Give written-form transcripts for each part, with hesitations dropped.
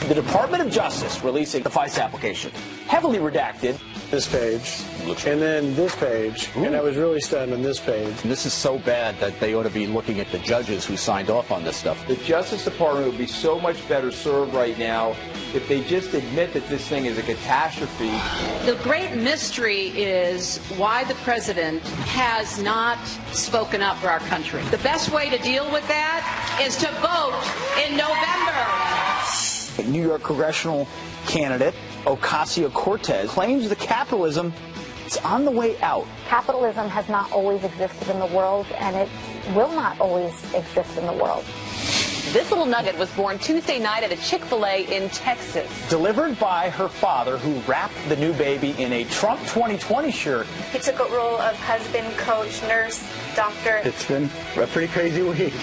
The Department of Justice releasing the FISA application, heavily redacted. This page, and then this page, and I was really stunned on this page. This is so bad that they ought to be looking at the judges who signed off on this stuff. The Justice Department would be so much better served right now if they just admit that this thing is a catastrophe. The great mystery is why the president has not spoken up for our country. The best way to deal with that is to vote in November. New York congressional candidate Ocasio-Cortez claims the capitalism is on the way out. Capitalism has not always existed in the world, and it will not always exist in the world. This little nugget was born Tuesday night at a Chick-fil-A in Texas. Delivered by her father, who wrapped the new baby in a Trump 2020 shirt. He took a role of husband, coach, nurse, doctor. It's been a pretty crazy week.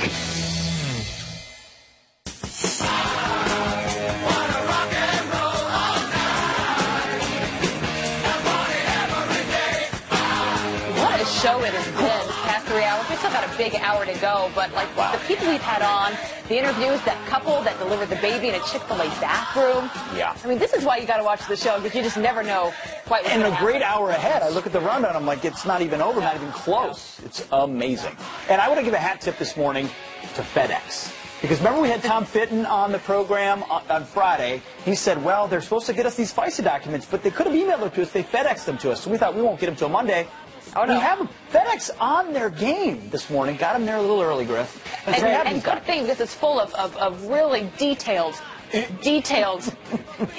Show it has been this past 3 hours. We still got a big hour to go, but like the people we've had on, the interviews, that couple that delivered the baby in a Chick-fil-A bathroom. Yeah. I mean, this is why you got to watch the show, because you just never know quite what's And a happen. great hour ahead. I look at the rundown, I'm like, it's not even over, not even close. It's amazing. And I want to give a hat tip this morning to FedEx. Because remember we had Tom Fitton on the program on Friday. He said, well, they're supposed to get us these FISA documents, but they could have emailed them to us. They FedExed them to us. So we thought we won't get them till Monday. Oh, no. We have FedEx on their game this morning. Got them there a little early, Griff. And good thing, because it's full of really detailed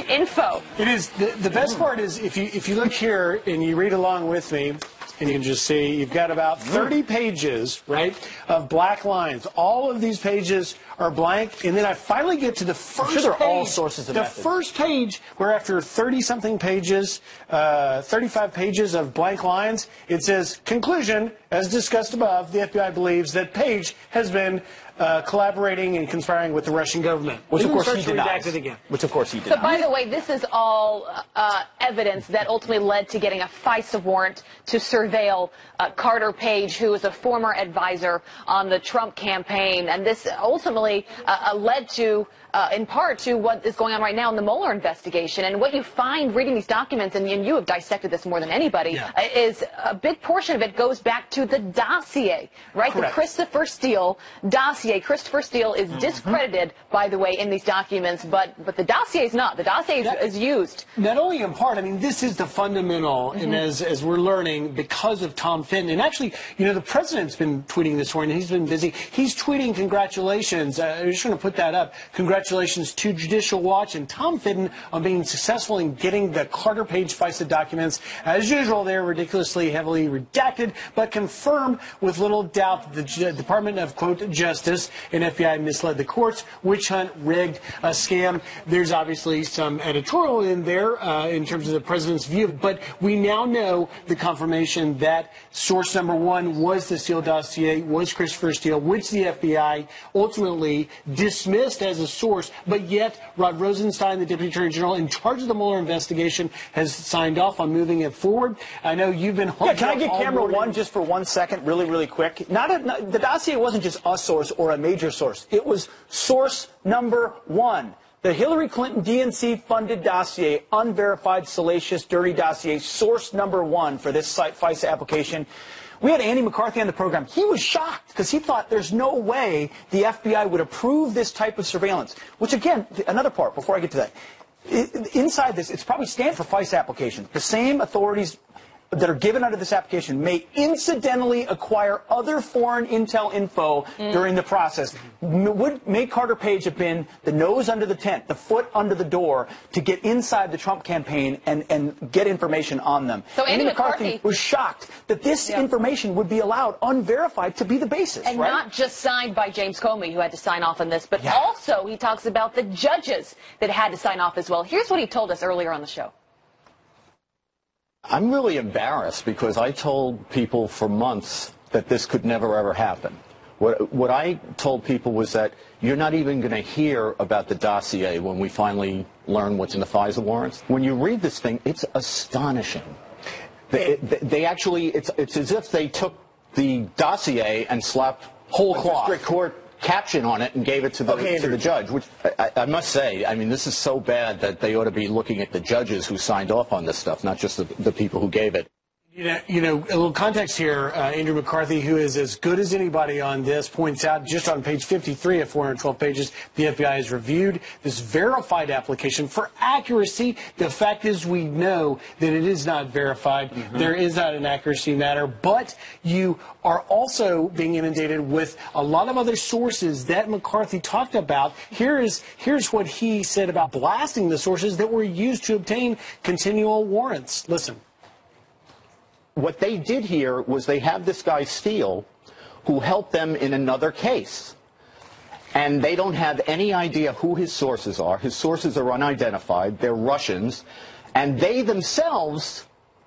info. It is. The best part is if you look here and you read along with me, and you can just see you've got about 30 pages, right, of black lines. All of these pages are blank, and then I finally get to the first I'm sure they're page. all sources of the method. first page, where after 30-something pages, 35 pages of blank lines, it says, conclusion, as discussed above, the FBI believes that Page has been collaborating and conspiring with the Russian government. Which, of course, he denies. denies. Which, of course, he denies. So, by the way, this is all evidence that ultimately led to getting a FISA warrant to surveil Carter Page, who is a former advisor on the Trump campaign. And this ultimately led to, in part, to what is going on right now in the Mueller investigation. And what you find reading these documents, and you have dissected this more than anybody, is a big portion of it goes back to the dossier, right? Correct. The Christopher Steele dossier. Christopher Steele is discredited, by the way, in these documents, but the dossier is not. The dossier is used. Not only in part, I mean, this is the fundamental, and as we're learning, because of Tom Fitton, and actually, the president's been tweeting this morning, he's been busy. He's tweeting congratulations, I just want to put that up, congratulations to Judicial Watch and Tom Fitton on being successful in getting the Carter Page FISA documents. As usual, they're ridiculously heavily redacted, but confirmed with little doubt that the Department of, quote, Justice and FBI misled the courts, witch hunt, rigged, a scam. There's obviously some editorial in there in terms of the president's view, but we now know the confirmation that source number one was the Steele dossier, was Christopher Steele, which the FBI ultimately dismissed as a source, but yet Rod Rosenstein, the Deputy Attorney General in charge of the Mueller investigation, has signed off on moving it forward. I know you've been can I get camera one just for 1 second, really quick? The dossier wasn't just a source or a major source. It was source number one. The Hillary Clinton DNC funded dossier, unverified, salacious, dirty dossier, source number one for this FISA application. We had Andy McCarthy on the program. He was shocked because he thought there's no way the FBI would approve this type of surveillance, which, again, another part before I get to that. Inside this, it's probably stands for FISA application. The same authorities that are given under this application may incidentally acquire other foreign intel info during the process. May Carter Page have been the nose under the tent, the foot under the door to get inside the Trump campaign and get information on them. So Andy McCarthy was shocked that this information would be allowed unverified to be the basis. And not just signed by James Comey, who had to sign off on this, but also he talks about the judges that had to sign off as well. Here's what he told us earlier on the show. I'm really embarrassed because I told people for months that this could never, ever happen. What I told people was that you're not even going to hear about the dossier when we finally learn what's in the FISA warrants. When you read this thing, it's astonishing. They actually, it's as if they took the dossier and slapped whole a cloth. district court caption on it and gave it to the judge, which I must say, I mean, this is so bad that they ought to be looking at the judges who signed off on this stuff, not just the people who gave it. You know, a little context here. Andrew McCarthy, who is as good as anybody on this, points out just on page 53 of 412 pages, the FBI has reviewed this verified application for accuracy. The fact is, we know that it is not verified. There is not an accuracy matter, but you are also being inundated with a lot of other sources that McCarthy talked about. Here's what he said about blasting the sources that were used to obtain continual warrants. Listen. What they did here was they have this guy Steele who helped them in another case. And they don't have any idea who his sources are. His sources are unidentified. They're Russians. And they themselves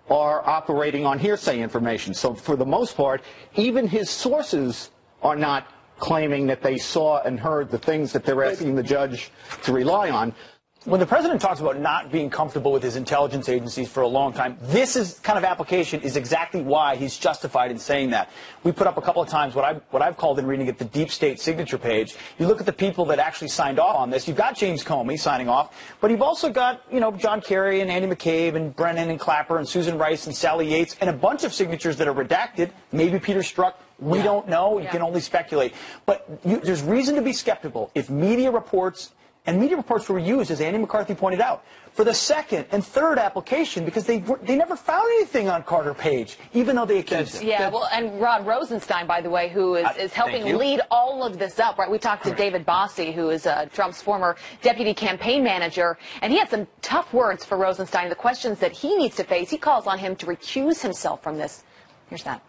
are operating on hearsay information. So for the most part, even his sources are not claiming that they saw and heard the things that they're asking the judge to rely on. When the president talks about not being comfortable with his intelligence agencies for a long time, this is kind of application is exactly why he's justified in saying that. We put up a couple of times what I've called in reading it the deep state signature page. You look at the people that actually signed off on this. You've got James Comey signing off, but you've also got, you know, John Kerry and Andy McCabe and Brennan and Clapper and Susan Rice and Sally Yates and a bunch of signatures that are redacted. Maybe Peter Strzok. We don't know. You can only speculate. But there's reason to be skeptical if media reports. And media reports were used, as Andy McCarthy pointed out, for the second and third application because they never found anything on Carter Page, even though they accused him. Yeah, well, and Rod Rosenstein, by the way, who is helping lead all of this up, right? We talked to David Bossie, who is Trump's former deputy campaign manager, and he had some tough words for Rosenstein, the questions that he needs to face. He calls on him to recuse himself from this. Here's that.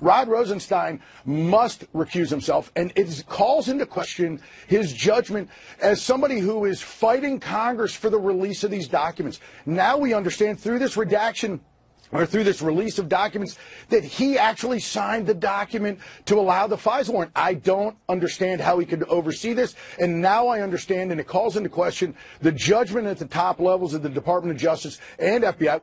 Rod Rosenstein must recuse himself, and it calls into question his judgment as somebody who is fighting Congress for the release of these documents. Now we understand through this redaction or through this release of documents that he actually signed the document to allow the FISA warrant. I don't understand how he could oversee this, and now I understand, and it calls into question the judgment at the top levels of the Department of Justice and FBI.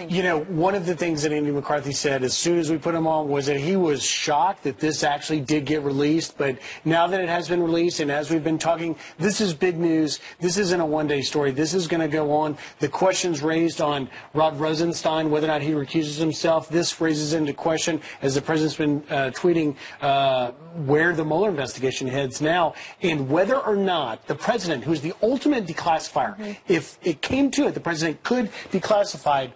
You know, one of the things that Andy McCarthy said as soon as we put him on was that he was shocked that this actually did get released. But now that it has been released, and as we've been talking, this is big news. This isn't a one-day story. This is going to go on. The questions raised on Rod Rosenstein, whether or not he recuses himself, this raises into question, as the president's been tweeting, where the Mueller investigation heads now, and whether or not the president, who's the ultimate declassifier, if it came to it, the president could declassify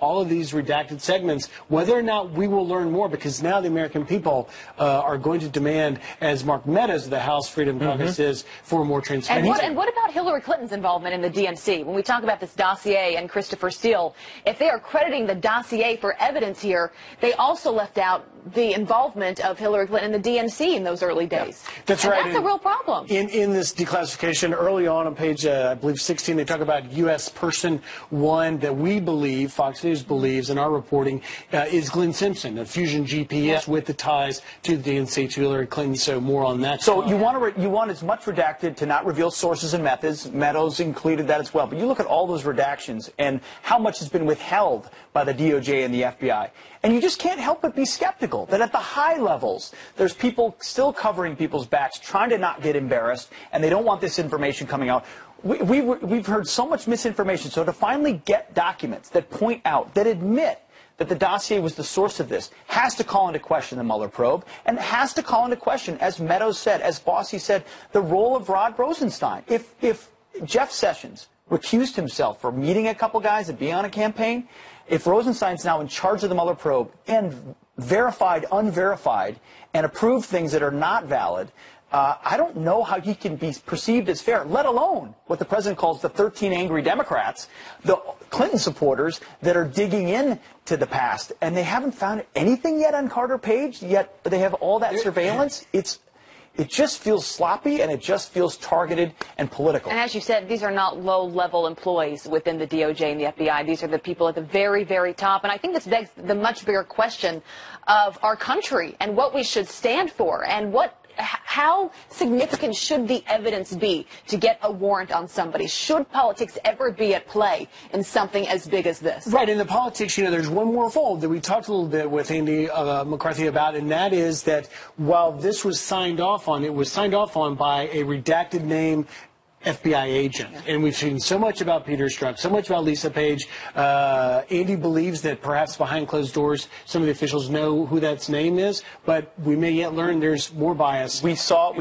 all of these redacted segments, whether or not we will learn more, because now the American people are going to demand, as Mark Meadows of the House Freedom Caucus is, for more transparency. And what about Hillary Clinton's involvement in the DNC? When we talk about this dossier and Christopher Steele, if they are crediting the dossier for evidence here, they also left out the involvement of Hillary Clinton in the DNC in those early days. Yeah, that's right. That's a real problem. In this declassification, early on page, I believe, 16, they talk about U.S. person one that we believe, Fox News believes, in our reporting, is Glenn Simpson of Fusion GPS with the ties to the DNC, to Hillary Clinton. So more on that. So you want as much redacted to not reveal sources and methods. Meadows included that as well. But you look at all those redactions and how much has been withheld by the DOJ and the FBI. And you just can't help but be skeptical that at the high levels, there's people still covering people's backs, trying to not get embarrassed, and they don't want this information coming out. We've heard so much misinformation. So to finally get documents that point out, that admit that the dossier was the source of this, has to call into question the Mueller probe, and has to call into question, as Meadows said, as Bossie said, the role of Rod Rosenstein. If Jeff Sessions recused himself for meeting a couple guys and being on a campaign, if Rosenstein's now in charge of the Mueller probe and verified, unverified, and approved things that are not valid, I don't know how he can be perceived as fair, let alone what the president calls the 13 angry Democrats, the Clinton supporters that are digging in to the past. And they haven't found anything yet on Carter Page, yet they have all that surveillance. It just feels sloppy, and it just feels targeted and political. And as you said, these are not low-level employees within the DOJ and the FBI. These are the people at the very, very top. And I think this begs the much bigger question of our country and what we should stand for and what how significant should the evidence be to get a warrant on somebody? Should politics ever be at play in something as big as this? Right, in the politics, there's one more fold that we talked a little bit with Andy McCarthy about, and that is that while this was signed off on, it was signed off on by a redacted name FBI agent. And we've seen so much about Peter Strzok, so much about Lisa Page. Andy believes that perhaps behind closed doors, some of the officials know who that name is, but we may yet learn there's more bias. We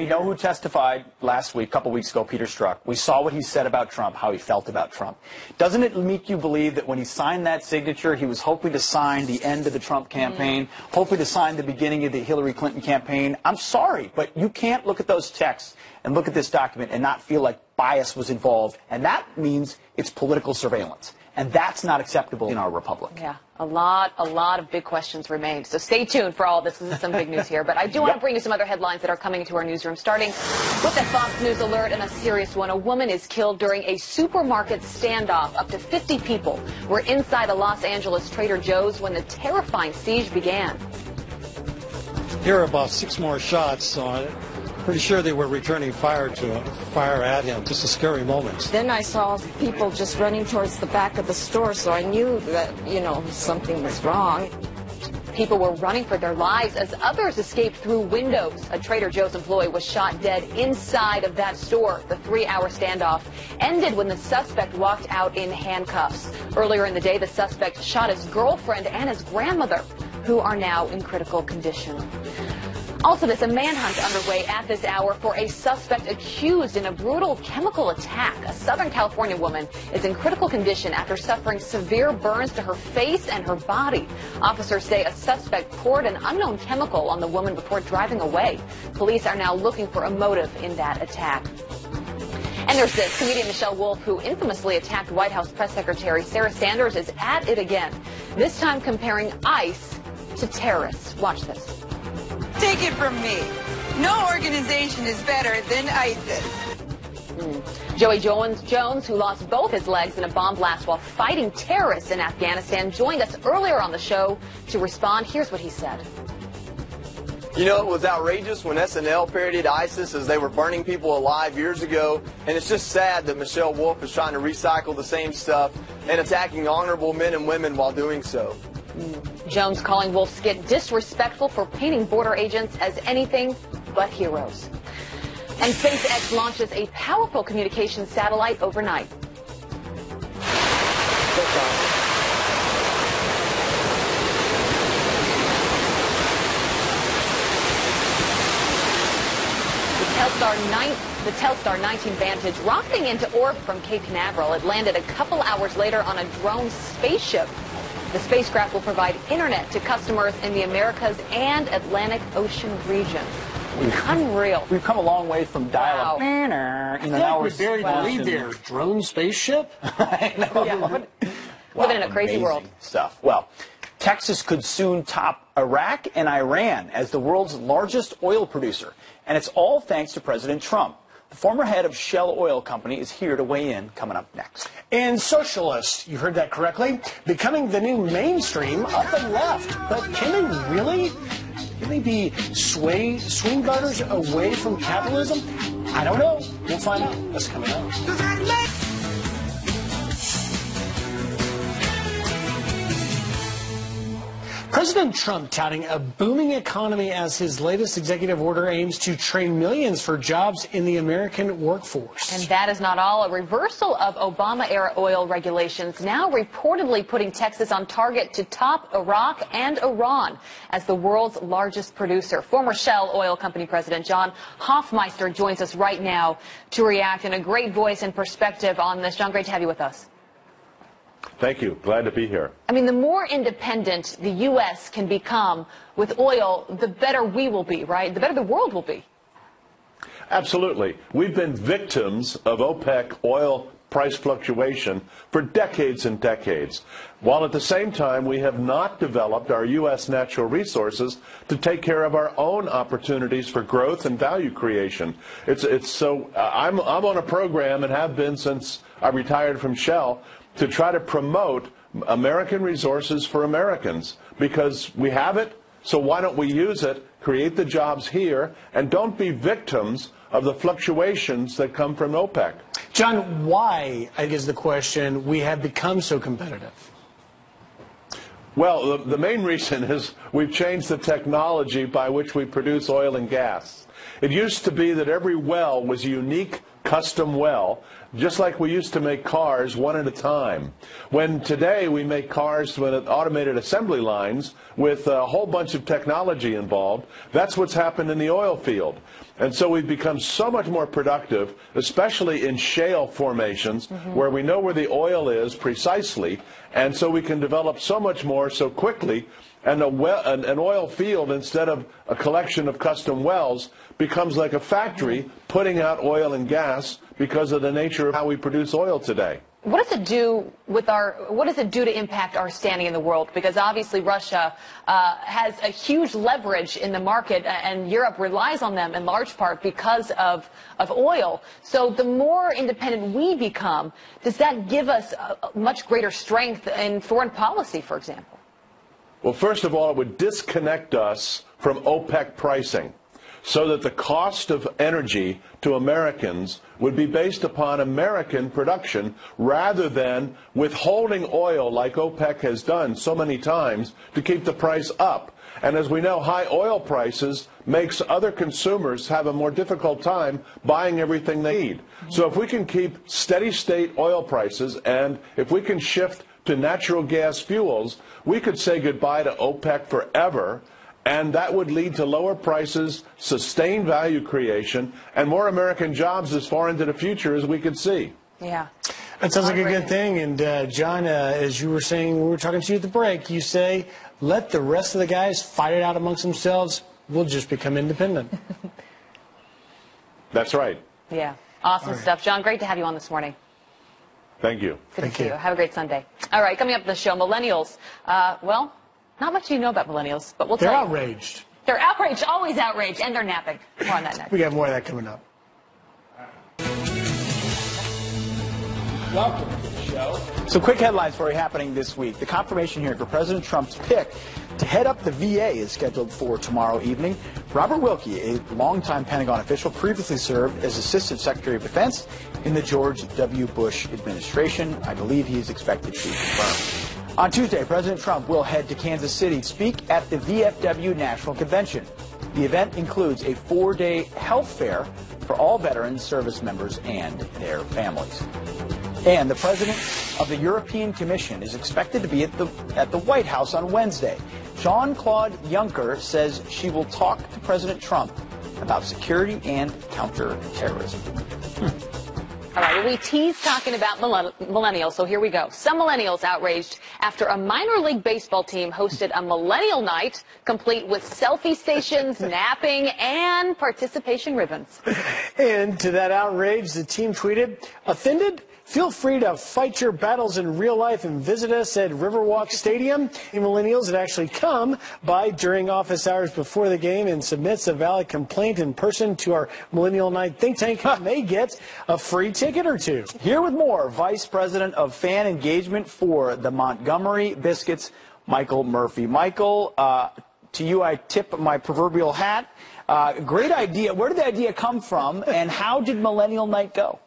know who testified last week, a couple weeks ago, Peter Strzok. We saw what he said about Trump, how he felt about Trump. Doesn't it make you believe that when he signed that signature, he was hoping to sign the end of the Trump campaign, hoping to sign the beginning of the Hillary Clinton campaign? I'm sorry, but you can't look at those texts and look at this document and not feel like bias was involved, and that means it's political surveillance, and that's not acceptable in our republic. Yeah, a lot of big questions remain. So stay tuned for all this. This is some big news here, but I do want to bring you some other headlines that are coming into our newsroom, starting with a Fox News alert and a serious one. A woman is killed during a supermarket standoff. Up to 50 people were inside a Los Angeles Trader Joe's when the terrifying siege began. Here are about 6 more shots on it. Pretty sure they were returning fire at him. Just a scary moment. Then I saw people just running towards the back of the store, so I knew that, something was wrong. People were running for their lives as others escaped through windows. A Trader Joe's employee was shot dead inside of that store. The 3-hour standoff ended when the suspect walked out in handcuffs. Earlier in the day, the suspect shot his girlfriend and his grandmother, who are now in critical condition. Also, there's a manhunt underway at this hour for a suspect accused in a brutal chemical attack. A Southern California woman is in critical condition after suffering severe burns to her face and her body. Officers say a suspect poured an unknown chemical on the woman before driving away. Police are now looking for a motive in that attack. And there's this. Comedian Michelle Wolf, who infamously attacked White House Press Secretary Sarah Sanders, is at it again, this time comparing ICE to terrorists. Watch this. Take it from me. No organization is better than ISIS. Joey Jones, who lost both his legs in a bomb blast while fighting terrorists in Afghanistan, joined us earlier on the show to respond. Here's what he said. It was outrageous when SNL parodied ISIS as they were burning people alive years ago, and it's just sad that Michelle Wolf is trying to recycle the same stuff and attacking honorable men and women while doing so. Jones calling Wolf's skit disrespectful for painting border agents as anything but heroes. And SpaceX launches a powerful communications satellite overnight. The Telstar 19 Vantage rocketing into orbit from Cape Canaveral. It landed a couple hours later on a drone spaceship. The spacecraft will provide internet to customers in the Americas and Atlantic Ocean region. Unreal. We've come a long way from dial-up. Wow. Now we're buried the lead there. Drone spaceship? I know. Yeah. Living in a crazy world. Stuff. Well, Texas could soon top Iraq and Iran as the world's largest oil producer. And it's all thanks to President Trump. The former head of Shell Oil Company is here to weigh in, coming up next. And socialists, you heard that correctly, becoming the new mainstream of the left. But can they be swing voters away from capitalism? I don't know. We'll find out. That's coming up. President Trump touting a booming economy as his latest executive order aims to train millions for jobs in the American workforce. And that is not all. A reversal of Obama-era oil regulations now reportedly putting Texas on target to top Iraq and Iran as the world's largest producer. Former Shell Oil Company President John Hofmeister joins us right now to react in a great voice and perspective on this. John, great to have you with us. Thank you. Glad to be here. I mean, the more independent the U.S. can become with oil, the better we will be, right? The better the world will be. Absolutely. We've been victims of OPEC oil price fluctuation for decades and decades, while at the same time we have not developed our U.S. natural resources to take care of our own opportunities for growth and value creation. I'm on a program and have been since I retired from Shell to try to promote American resources for Americans, because we have it, so why don't we use it create the jobs here, and don't be victims of the fluctuations that come from OPEC. John, why, I guess the question, we have become so competitive? Well, the main reason is we've changed the technology by which we produce oil and gas. It used to be that every well was a unique custom well, just like we used to make cars one at a time. When today we make cars with automated assembly lines with a whole bunch of technology involved, that's what's happened in the oil field. And so we've become so much more productive, especially in shale formations, where we know where the oil is precisely, and so we can develop so much more so quickly. And an oil field, instead of a collection of custom wells, becomes like a factory putting out oil and gas because of the nature of how we produce oil today. What does it do with what does it do to impact our standing in the world? Because obviously Russia has a huge leverage in the market, and Europe relies on them in large part because of oil. So the more independent we become, does that give us a much greater strength in foreign policy, for example? Well, first of all, it would disconnect us from OPEC pricing, so that the cost of energy to Americans would be based upon American production rather than withholding oil like OPEC has done so many times to keep the price up. And as we know, high oil prices makes other consumers have a more difficult time buying everything they need. So if we can keep steady state oil prices, and if we can shift to natural gas fuels, we could say goodbye to OPEC forever. And that would lead to lower prices, sustained value creation, and more American jobs as far into the future as we could see. Yeah. That sounds like a good thing. And, John, as you were saying when we were talking to you at the break, you say, let the rest of the guys fight it out amongst themselves. We'll just become independent. That's right. Yeah. Awesome stuff. John, great to have you on this morning. Thank you. Good to see you. Have a great Sunday. All right, coming up on the show, millennials. Well, not much you know about millennials, but we'll tell you. They're outraged. They're outraged, always outraged, and they're napping. More on that next. We got more of that coming up. Welcome to the show. So quick headlines for you happening this week. The confirmation hearing for President Trump's pick to head up the VA is scheduled for tomorrow evening. Robert Wilkie, a longtime Pentagon official, previously served as Assistant Secretary of Defense in the George W. Bush administration. I believe he is expected to be confirmed. On Tuesday, President Trump will head to Kansas City to speak at the VFW National Convention. The event includes a 4-day health fair for all veterans, service members, and their families. And the president of the European Commission is expected to be at the White House on Wednesday. Jean-Claude Juncker says she will talk to President Trump about security and counterterrorism. All right, well, we teased talking about millennials, so here we go. Some millennials outraged after a minor league baseball team hosted a millennial night complete with selfie stations, napping, and participation ribbons. And to that outrage, the team tweeted, "Offended? Feel free to fight your battles in real life and visit us at Riverwalk Stadium." The millennials had actually come by during office hours before the game and submits a valid complaint in person to our Millennial Night think tank. They get a free ticket or two. Here with more, Vice President of Fan Engagement for the Montgomery Biscuits, Michael Murphy. Michael, to you I tip my proverbial hat. Great idea. Where did the idea come from, and how did Millennial Night go?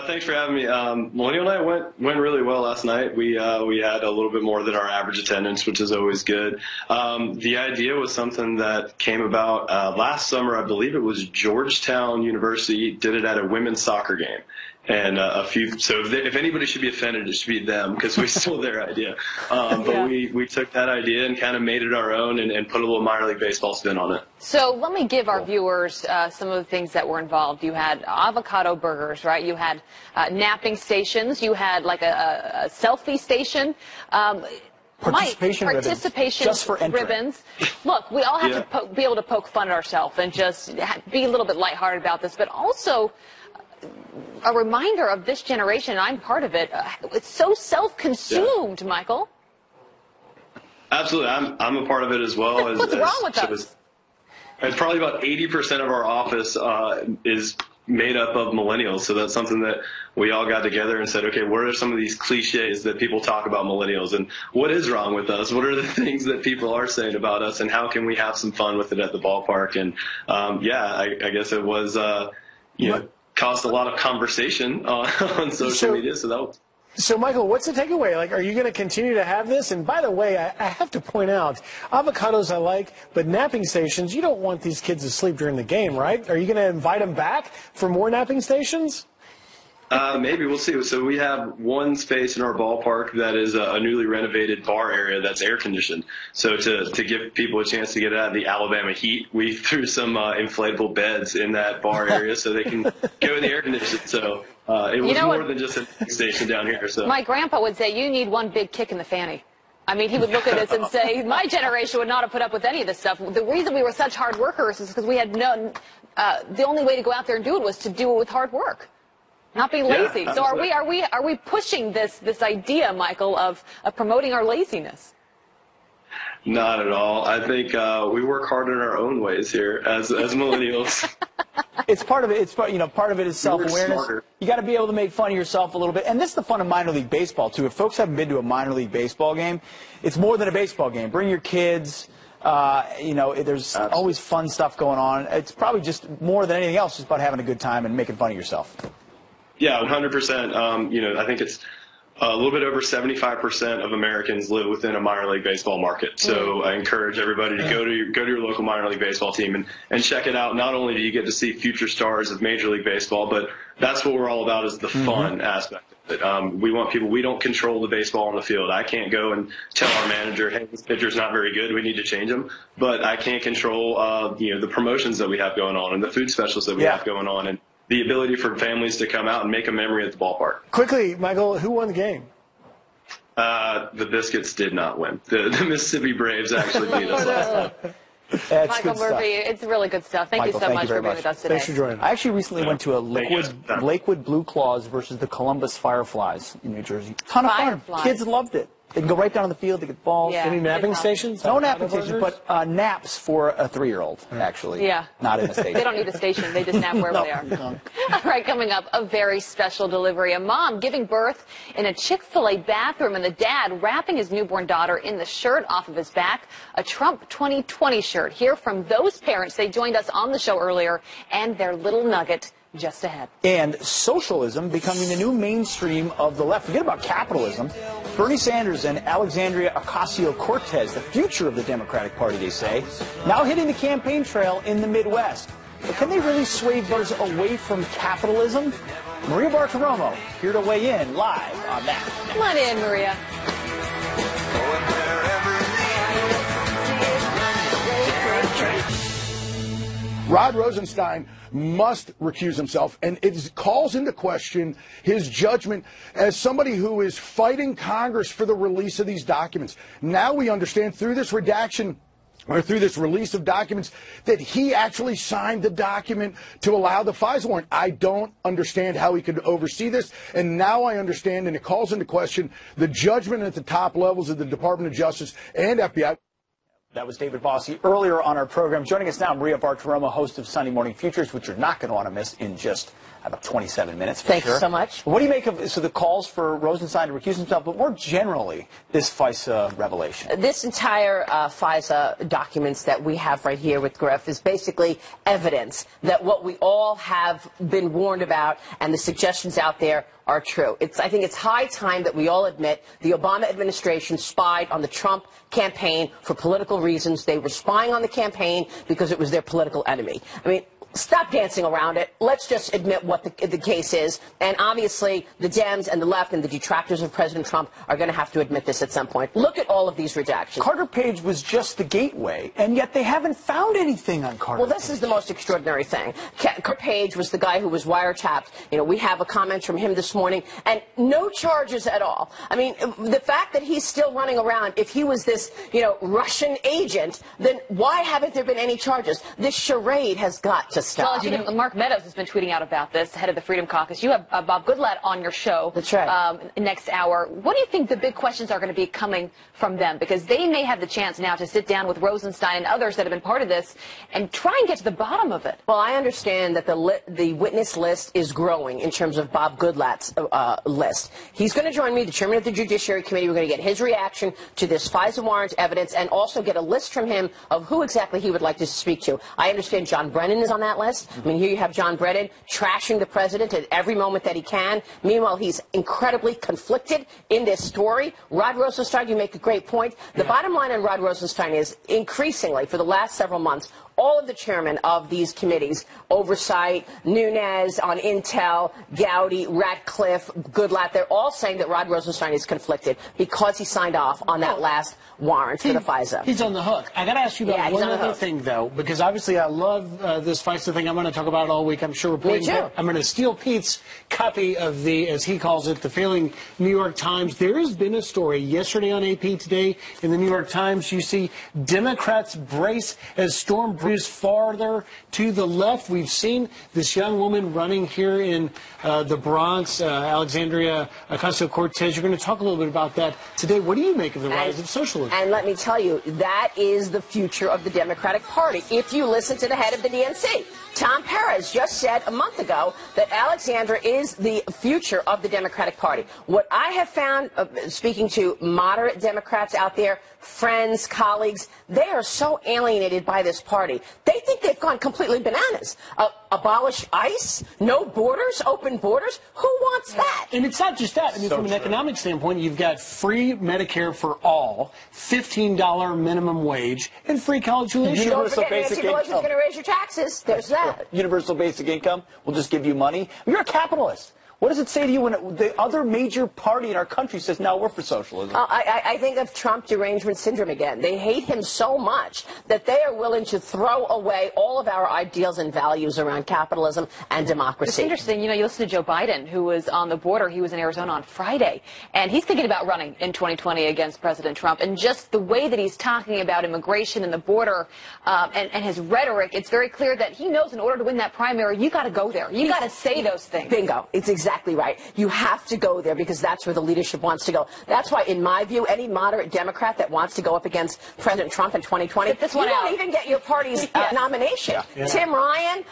Thanks for having me. Millennial Night went really well last night. We had a little bit more than our average attendance, which is always good. The idea was something that came about last summer. I believe it was Georgetown University did it at a women's soccer game. And if anybody should be offended, it should be them, because we stole their idea. But we took that idea and kind of made it our own and put a little minor league baseball spin on it. So let me give our viewers some of the things that were involved. You had avocado burgers, right? You had napping stations. You had like a selfie station. Participation ribbons. Ribbons. Look, we all have to be able to poke fun at ourselves and just be a little bit lighthearted about this, but also a reminder of this generation, and I'm part of it. It's so self-consumed, Michael. Absolutely. I'm a part of it as well. What's wrong with us? It's probably about 80% of our office is made up of millennials. So that's something that we all got together and said, okay, what are some of these cliches that people talk about millennials, and what is wrong with us? What are the things that people are saying about us, and how can we have some fun with it at the ballpark? And I guess it was, caused a lot of conversation on social media. So that was. So, Michael, what's the takeaway? Like, are you going to continue to have this? And by the way, I have to point out, avocados I like, but napping stations, you don't want these kids to sleep during the game, right? Are you going to invite them back for more napping stations? Maybe, we'll see. So we have one space in our ballpark that is a newly renovated bar area that's air conditioned. So to give people a chance to get out of the Alabama heat, we threw some inflatable beds in that bar area so they can go in the air conditioning. So it was more than just a station down here. So my grandpa would say, you need one big kick in the fanny. I mean, he would look at us and say, my generation would not have put up with any of this stuff. The reason we were such hard workers is because we had the only way to go out there and do it was to do it with hard work. Not being lazy. Yeah, so are we pushing this idea, Michael, of promoting our laziness? Not at all. I think we work hard in our own ways here as millennials. It's part of it. Part of it is self-awareness. You got to be able to make fun of yourself a little bit. And this is the fun of minor league baseball, too. If folks haven't been to a minor league baseball game, it's more than a baseball game. Bring your kids. There's always fun stuff going on. It's probably just more than anything else, just about having a good time and making fun of yourself. Yeah, 100%. I think it's a little bit over 75% of Americans live within a minor league baseball market. So I encourage everybody to go to your local minor league baseball team and check it out. Not only do you get to see future stars of Major League Baseball, but that's what we're all about, is the fun aspect of it. We want people. We don't control the baseball on the field. I can't go and tell our manager, hey, this pitcher's not very good, we need to change him. But I can't control the promotions that we have going on and the food specials that we have going on, and the ability for families to come out and make a memory at the ballpark. Quickly, Michael, who won the game? The Biscuits did not win. The Mississippi Braves actually beat us last time. Michael Murphy, it's really good stuff. Thank you so much for being with us today. Thanks for joining us. I actually recently went to a Lakewood Blue Claws versus the Columbus Fireflies in New Jersey. Ton of fun. Kids loved it. They can go right down to the field to get balls. Any napping stations? No napping stations, but naps for a 3-year-old, actually. Yeah. Not in a station. They don't need a station. They just nap wherever they are. All right, coming up, a very special delivery. A mom giving birth in a Chick-fil-A bathroom, and the dad wrapping his newborn daughter in the shirt off of his back, a Trump 2020 shirt. Hear from those parents. They joined us on the show earlier, and their little nugget just ahead. And socialism becoming the new mainstream of the left. Forget about capitalism. Bernie Sanders and Alexandria Ocasio-Cortez, the future of the Democratic Party, they say, now hitting the campaign trail in the Midwest. But can they really sway voters away from capitalism? Maria Bartiromo here to weigh in live on that. Come on in, Maria. Rod Rosenstein must recuse himself, and it calls into question his judgment as somebody who is fighting Congress for the release of these documents. Now we understand through this redaction, or through this release of documents, that he actually signed the document to allow the FISA warrant. I don't understand how he could oversee this, and now I understand, and it calls into question the judgment at the top levels of the Department of Justice and FBI. That was David Bossie earlier on our program. Joining us now, Maria Bartiromo, host of Sunday Morning Futures, which you're not going to want to miss in just about 27 minutes. Thank you so much. What do you make of the calls for Rosenstein to recuse himself, but more generally, this FISA revelation? This entire FISA documents that we have right here with Griff is basically evidence that what we all have been warned about and the suggestions out there are true. I think it's high time that we all admit the Obama administration spied on the Trump campaign for political reasons. They were spying on the campaign because it was their political enemy. I mean, stop dancing around it. Let's just admit what the case is. And obviously, the Dems and the left and the detractors of President Trump are going to have to admit this at some point. Look at all of these redactions. Carter Page was just the gateway, and yet they haven't found anything on Carter. Well, this is the most extraordinary thing. Carter Page was the guy who was wiretapped. You know, we have a comment from him this morning, and no charges at all. I mean, the fact that he's still running around, if he was this, Russian agent, then why haven't there been any charges? This charade has got to this stuff. Well, Mark Meadows has been tweeting out about this, head of the Freedom Caucus. You have Bob Goodlatte on your show. That's right. Next hour. What do you think the big questions are going to be coming from them? Because they may have the chance now to sit down with Rosenstein and others that have been part of this and try and get to the bottom of it. Well, I understand that the witness list is growing in terms of Bob Goodlatte's list. He's going to join me, the chairman of the Judiciary Committee. We're going to get his reaction to this FISA warrant evidence and also get a list from him of who exactly he would like to speak to. I understand John Brennan is on that list. I mean, here you have John Brennan trashing the president at every moment that he can. Meanwhile, he's incredibly conflicted in this story. Rod Rosenstein, you make a great point. The bottom line on Rod Rosenstein is increasingly, for the last several months, all of the chairmen of these committees, Oversight, Nunes on Intel, Gowdy, Ratcliffe, Goodlatte, they're all saying that Rod Rosenstein is conflicted because he signed off on that last warrant for the FISA. He's on the hook. I got to ask you about one other thing, though, because obviously I love this FISA thing. I'm going to talk about it all week. I'm sure we're putting it. I'm going to steal Pete's copy of the, as he calls it, the failing New York Times. There has been a story yesterday on AP Today in the New York Times. You see Democrats brace as storm brews farther to the left. We've seen this young woman running here in the Bronx, Alexandria Ocasio-Cortez. You're going to talk a little bit about that today. What do you make of the rise of socialism? And let me tell you, that is the future of the Democratic Party. If you listen to the head of the DNC, Tom Perez just said a month ago that Alexandria is the future of the Democratic Party. What I have found, speaking to moderate Democrats out there, friends, colleagues, they are so alienated by this party. They think they've gone completely bananas. Abolish ICE, no borders, open borders. Who wants that? And it's not just that. I mean, from an economic standpoint, you've got free Medicare for all, $15 minimum wage, and free college tuition. Universal basic income. Nancy Pelosi's going to raise your taxes. There's that. Universal basic income will just give you money. You're a capitalist. What does it say to you when the other major party in our country says, no, we're for socialism? I think of Trump derangement syndrome again. They hate him so much that they are willing to throw away all of our ideals and values around capitalism and democracy. It's interesting. You know, you listen to Joe Biden, who was on the border. He was in Arizona on Friday, and he's thinking about running in 2020 against President Trump. And just the way that he's talking about immigration and the border and his rhetoric, it's very clear that he knows in order to win that primary, you got to go there. You got to say those things. Bingo. It's exactly right. You have to go there because that's where the leadership wants to go. That's why, in my view, any moderate Democrat that wants to go up against President Trump in 2020, you won't even get your party's nomination. Yeah. Tim Ryan,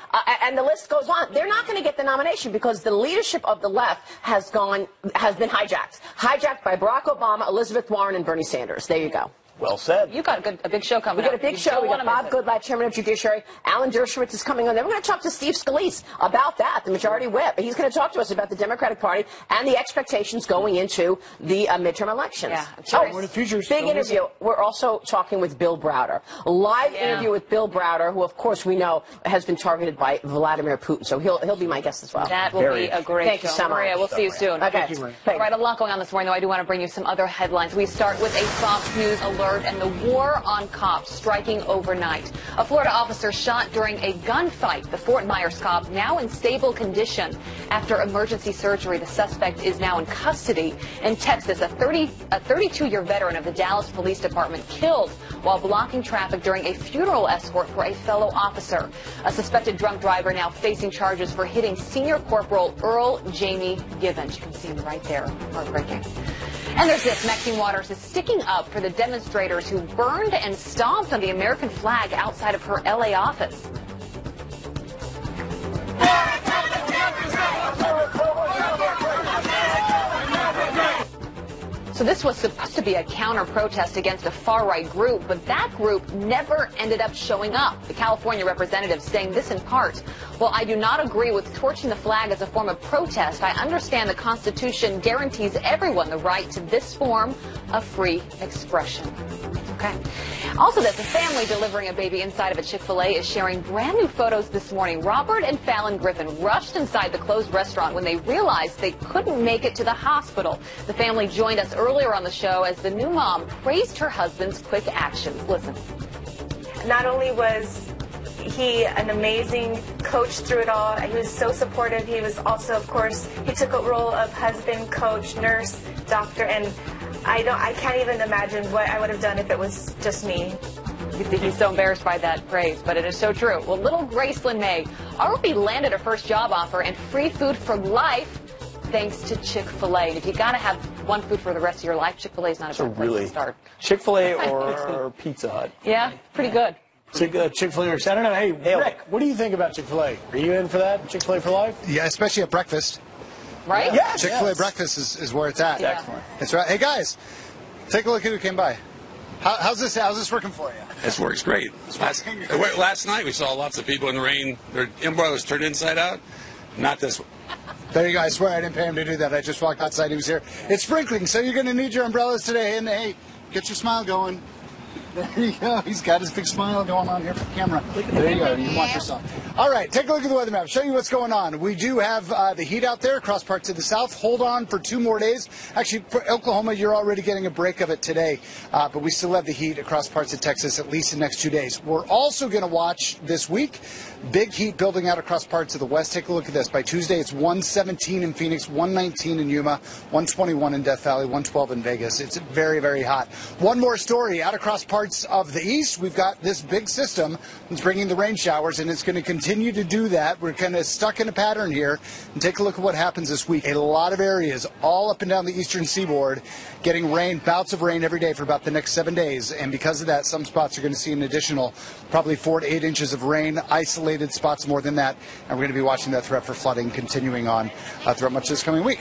and the list goes on. They're not going to get the nomination because the leadership of the left has been hijacked. Hijacked by Barack Obama, Elizabeth Warren, and Bernie Sanders. There you go. Well said. You got a big show coming up. We got a big show. We got Bob Goodlatte, chairman of Judiciary. Alan Dershowitz is coming on there. We're going to talk to Steve Scalise about that, the majority whip. He's going to talk to us about the Democratic Party and the expectations going into the midterm elections. Yeah, big interview. We're also talking with Bill Browder. A live interview with Bill Browder, who, of course, we know has been targeted by Vladimir Putin. So he'll be my guest as well. That will be a great Thank you so much. Maria, we'll see you soon. Okay. Thank you, all right, a lot going on this morning, though. I do want to bring you some other headlines. We start with a Fox News alert and the war on cops striking overnight. A Florida officer shot during a gunfight. The Fort Myers cop now in stable condition after emergency surgery. The suspect is now in custody. In Texas, a 32-year veteran of the Dallas Police Department killed while blocking traffic during a funeral escort for a fellow officer. A suspected drunk driver now facing charges for hitting Senior Corporal Earl Jamie Givens. You can see him right there. Heartbreaking. And there's this. Maxine Waters is sticking up for the demonstrators who burned and stomped on the American flag outside of her L.A. office. So this was supposed to be a counter-protest against a far-right group, but that group never ended up showing up. The California representative saying this in part, "Well, I do not agree with torching the flag as a form of protest. I understand the Constitution guarantees everyone the right to this form of free expression." Okay. Also this, a family delivering a baby inside of a Chick-fil-A is sharing brand new photos this morning. Robert and Fallon Griffin rushed inside the closed restaurant when they realized they couldn't make it to the hospital. The family joined us earlier on the show as the new mom praised her husband's quick actions. Listen. Not only was he an amazing coach through it all, he was so supportive. He was also, of course, he took a role of husband, coach, nurse, doctor, and I can't even imagine what I would have done if it was just me. You think he's so embarrassed by that phrase, but it is so true. Well, little Graceland May already landed her first job offer and free food for life thanks to Chick-fil-A. And if you got to have one food for the rest of your life, Chick-fil-A is not a bad place to start. Chick-fil-A or Pizza Hut? Yeah, pretty good. Chick-fil-A works. I don't know. Hey, Rick, what do you think about Chick-fil-A? Are you in for that? Chick-fil-A for life? Yeah, especially at breakfast. Right? Yeah, Chick-fil-A breakfast is where it's at. Yeah. Excellent. That's right. Hey, guys, take a look at who came by. How's this working for you? This works great. Last night we saw lots of people in the rain. Their umbrellas turned inside out. Not this one. There you go. I swear I didn't pay him to do that. I just walked outside. He was here. It's sprinkling, so you're going to need your umbrellas today. And hey, get your smile going. There you go. He's got his big smile going on here for the camera. There you go. You want your song. All right, take a look at the weather map. Show you what's going on. We do have the heat out there across parts of the south. Hold on for 2 more days. Actually, for Oklahoma, you're already getting a break of it today. But we still have the heat across parts of Texas at least the next 2 days. We're also going to watch this week big heat building out across parts of the west. Take a look at this. By Tuesday, it's 117 in Phoenix, 119 in Yuma, 121 in Death Valley, 112 in Vegas. It's very, very hot. One more story. Out across parts of the east, we've got this big system that's bringing the rain showers, and it's going to continue to do that. We're kind of stuck in a pattern here. And take a look at what happens this week. A lot of areas all up and down the eastern seaboard getting rain, bouts of rain every day for about the next 7 days. And because of that, some spots are going to see an additional probably 4 to 8 inches of rain, isolated spots more than that. And we're going to be watching that threat for flooding continuing on throughout much of this coming week.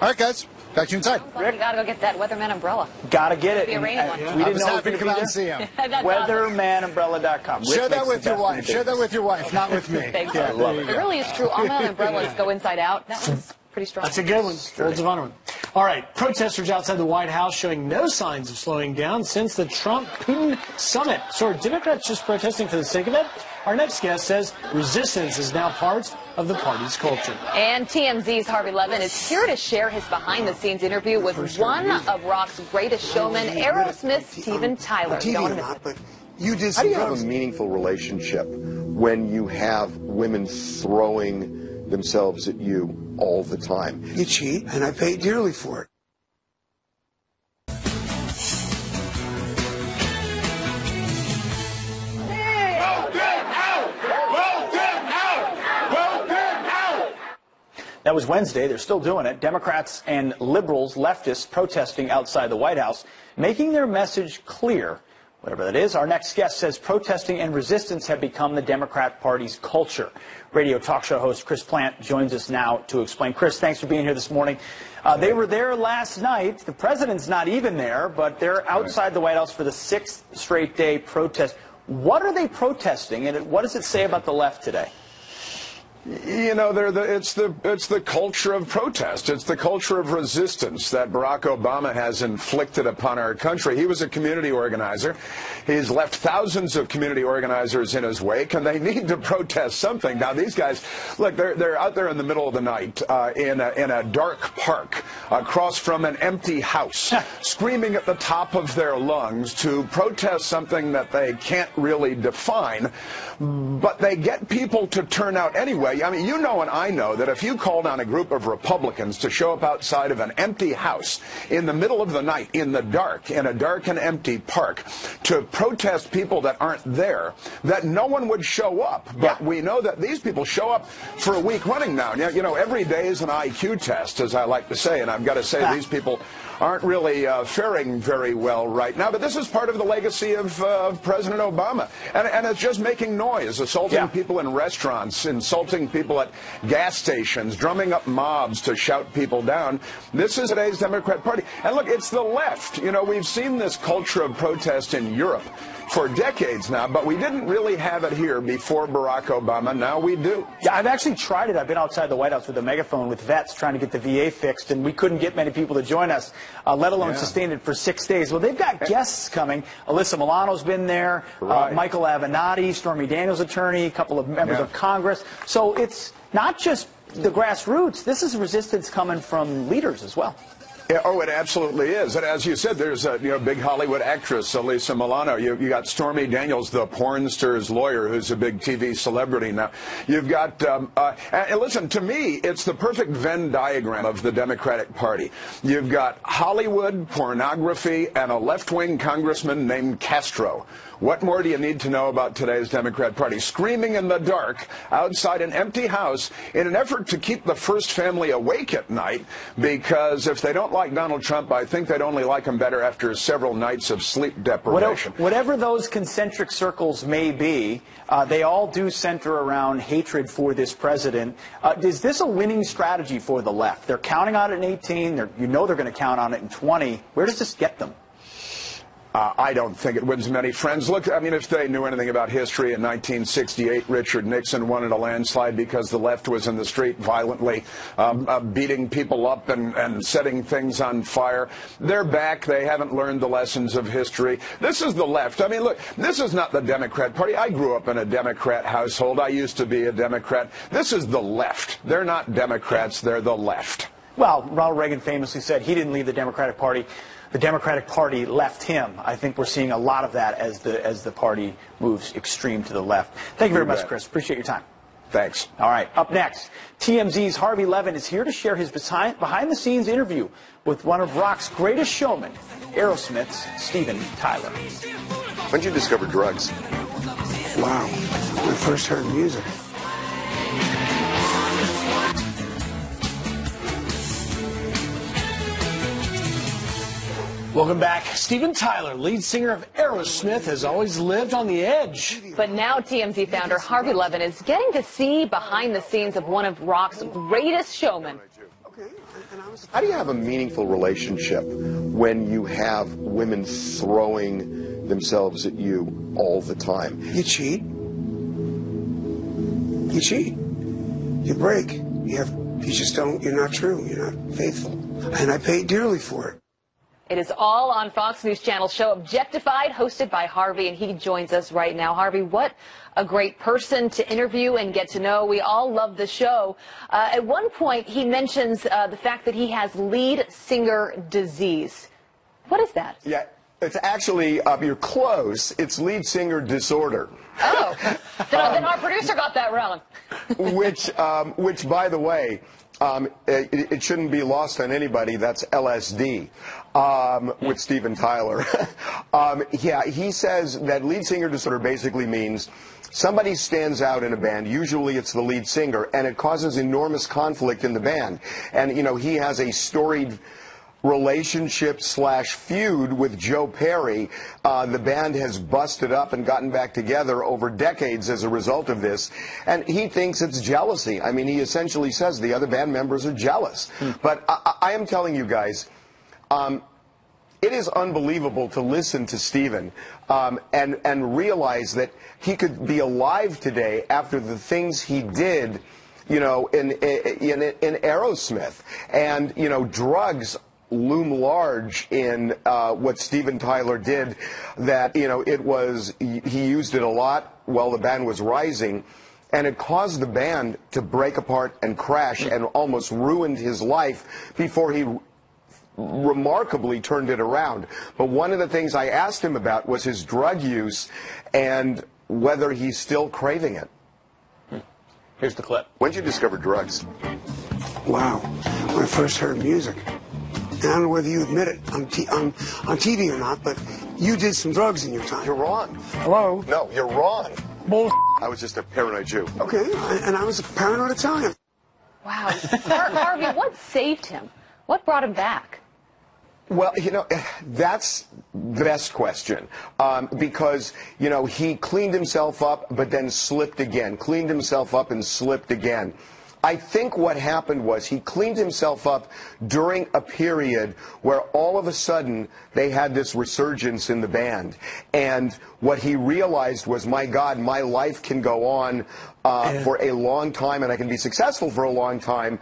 All right, guys. Back to you inside. You got to go get that weatherman umbrella. Got to get it. Be a rainy one. We I didn't was know happy to come out and see him. Weathermanumbrella.com. Share that with your wife. Share that with your wife, not with me. Thanks. Yeah, love It really is true. All my umbrellas go inside out. That one's pretty strong. That's a good one. Words of honor. All right. Protesters outside the White House showing no signs of slowing down since the Trump-Putin summit. So are Democrats just protesting for the sake of it? Our next guest says resistance is now part of the party's culture. And TMZ's Harvey Levin is here to share his behind-the-scenes interview with one of rock's greatest showmen, Aerosmith's Steven Tyler. How do you have a meaningful relationship when you have women throwing themselves at you all the time? You cheat, and I pay dearly for it. That was Wednesday. They're still doing it. Democrats and liberals, leftists protesting outside the White House, making their message clear. Whatever that is, our next guest says protesting and resistance have become the Democrat Party's culture. Radio talk show host Chris Plant joins us now to explain. Chris, thanks for being here this morning. They were there last night. The president's not even there, but they're outside the White House for the 6th straight day protest. What are they protesting, and what does it say about the left today? You know, it's the culture of protest. It's the culture of resistance that Barack Obama has inflicted upon our country. He was a community organizer. He's left thousands of community organizers in his wake, and they need to protest something. Now, these guys, look, they're out there in the middle of the night in a dark park across from an empty house, screaming at the top of their lungs to protest something that they can't really define, but they get people to turn out anyway. I mean, you know and I know that if you called on a group of Republicans to show up outside of an empty house in the middle of the night, in the dark, in a dark and empty park, to protest people that aren't there, that no one would show up. But we know that these people show up for a week running now. You know, every day is an IQ test, as I like to say, and I've got to say these people aren't really faring very well right now. But this is part of the legacy of President Obama. And it's just making noise, assaulting people in restaurants, insulting people at gas stations, drumming up mobs to shout people down. This is today's Democrat Party. And look, it's the left. You know, we've seen this culture of protest in Europe for decades now, but we didn't really have it here before Barack Obama. Now we do. Yeah, I've actually tried it. I've been outside the White House with a megaphone with vets trying to get the VA fixed, and we couldn't get many people to join us, let alone sustain it for 6 days. Well, they've got guests coming. Alyssa Milano's been there, Michael Avenatti, Stormy Daniels' attorney, a couple of members of Congress. So it's not just the grassroots. This is resistance coming from leaders as well. Yeah, oh, it absolutely is. And as you said, there's a big Hollywood actress, Alyssa Milano. You got Stormy Daniels, the porn star's lawyer, who's a big TV celebrity now. You've got, and listen, to me, it's the perfect Venn diagram of the Democratic Party. You've got Hollywood, pornography, and a left-wing congressman named Castro. What more do you need to know about today's Democrat Party? Screaming in the dark outside an empty house in an effort to keep the first family awake at night, because if they don't like Donald Trump, I think they'd only like him better after several nights of sleep deprivation. Whatever those concentric circles may be, they all do center around hatred for this president. Is this a winning strategy for the left? They're counting on it in 18. You know they're going to count on it in 20. Where does this get them? I don't think it wins many friends. Look, I mean, if they knew anything about history, in 1968, Richard Nixon won in a landslide because the left was in the street violently beating people up and setting things on fire. They're back. They haven't learned the lessons of history. This is the left. I mean, look, this is not the Democrat Party. I grew up in a Democrat household. I used to be a Democrat. This is the left. They're not Democrats. They're the left. Well, Ronald Reagan famously said he didn't leave the Democratic Party. The Democratic Party left him. I think we're seeing a lot of that as the party moves extreme to the left. Thank you very much, Chris. Appreciate your time. Thanks. All right. Up next, TMZ's Harvey Levin is here to share his behind-the-scenes interview with one of rock's greatest showmen, Aerosmith's Steven Tyler. When did you discover drugs? Wow. When I first heard music. Welcome back. Steven Tyler, lead singer of Aerosmith, has always lived on the edge. But now TMZ founder Harvey Levin is getting to see behind the scenes of one of rock's greatest showmen. How do you have a meaningful relationship when you have women throwing themselves at you all the time? You cheat. You cheat. You break. You just don't, you're not true. You're not faithful. And I paid dearly for it. It is all on Fox News Channel show Objectified, hosted by Harvey, and he joins us right now. Harvey, what a great person to interview and get to know. We all love the show. At one point, he mentions the fact that he has lead singer disease. What is that? Yeah, it's actually, you're close. It's lead singer disorder. Oh, then our producer got that wrong. which, by the way, it shouldn't be lost on anybody. That's LSD with Steven Tyler. Yeah, he says that lead singer disorder basically means somebody stands out in a band. Usually it's the lead singer, and it causes enormous conflict in the band. And, you know, he has a storied relationship/feud with Joe Perry. The band has busted up and gotten back together over decades as a result of this, and he thinks it's jealousy. I mean, he essentially says the other band members are jealous. But I am telling you guys, it is unbelievable to listen to Steven and realize that he could be alive today after the things he did, you know, in Aerosmith. And, you know, drugs loom large in what Steven Tyler did, that, you know, he used it a lot while the band was rising, and it caused the band to break apart and crash and almost ruined his life before he remarkably turned it around. But one of the things I asked him about was his drug use and whether he's still craving it. Here's the clip. When did you discover drugs? Wow. When I first heard music. I don't know whether you admit it on TV or not, but you did some drugs in your time. You're wrong. Hello? No, you're wrong. Bull. I was just a paranoid Jew. Okay, and I was a paranoid Italian. Wow. Harvey, what saved him? What brought him back? Well, you know, that's the best question, because, you know, he cleaned himself up but then slipped again, cleaned himself up and slipped again. I think what happened was he cleaned himself up during a period where all of a sudden they had this resurgence in the band. And what he realized was, my God, my life can go on for a long time, and I can be successful for a long time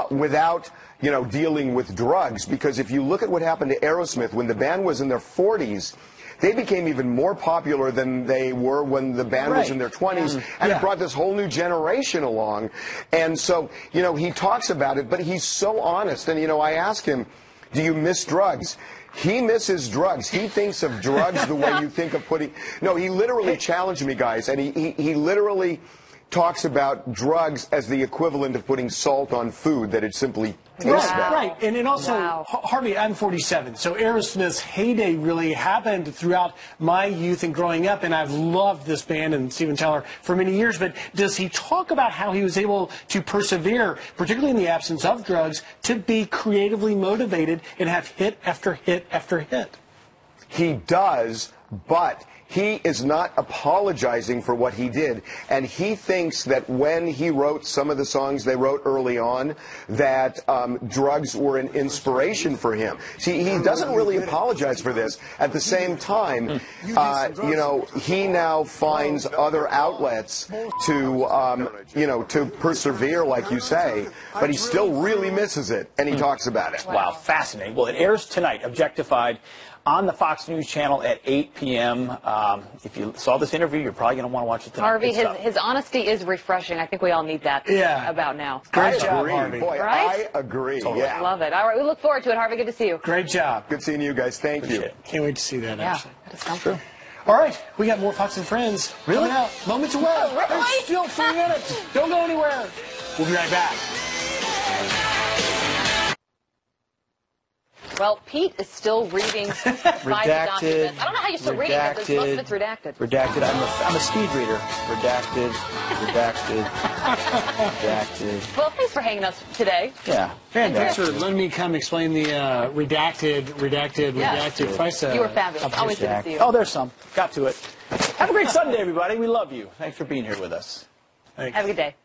without, you know, dealing with drugs. Because if you look at what happened to Aerosmith when the band was in their 40s, they became even more popular than they were when the band was in their 20s, and it brought this whole new generation along. And so, you know, he talks about it, but he's so honest. And, you know, I asked him, Do you miss drugs? He misses drugs. He thinks of drugs the way you think of putting... No, he literally challenged me, guys, and he literally talks about drugs as the equivalent of putting salt on food, that it simply tastes better. Right, and also, Harvey, I'm 47, so Aerosmith's heyday really happened throughout my youth and growing up, and I've loved this band and Steven Tyler for many years, but does he talk about how he was able to persevere, particularly in the absence of drugs, to be creatively motivated and have hit after hit after hit? He does, but he is not apologizing for what he did, and he thinks that when he wrote some of the songs they wrote early on, that drugs were an inspiration for him. See, he doesn't really apologize for this. At the same time, you know, he now finds other outlets to, you know, to persevere, like you say, but he still really misses it, and he talks about it. Wow, fascinating. Well, it airs tonight, Objectified, on the Fox News channel at 8 p.m. If you saw this interview, you're probably going to want to watch it tonight. Harvey, his honesty is refreshing. I think we all need that about now. Great job, Harvey. Boy, right? I agree. Totally. Yeah. Love it. All right, we look forward to it, Harvey. Good to see you. Great job. Good seeing you guys. Thank you. Can't wait to see that, actually. That sounds true. All right, we got more Fox and Friends. Really? Coming out moments away. Oh, really? There's still 3 minutes. Don't go anywhere. We'll be right back. Well, Pete is still reading FISA documents. I don't know how you're still reading it, but most of it's redacted. Redacted. I'm a speed reader. Redacted. Redacted. Redacted. Well, thanks for hanging us today. Yeah. Thanks for letting me come explain the redacted FISA. You were fabulous. Always good to see you. Oh, there's some. Got to it. Have a great Sunday, everybody. We love you. Thanks for being here with us. Thanks. Have a good day.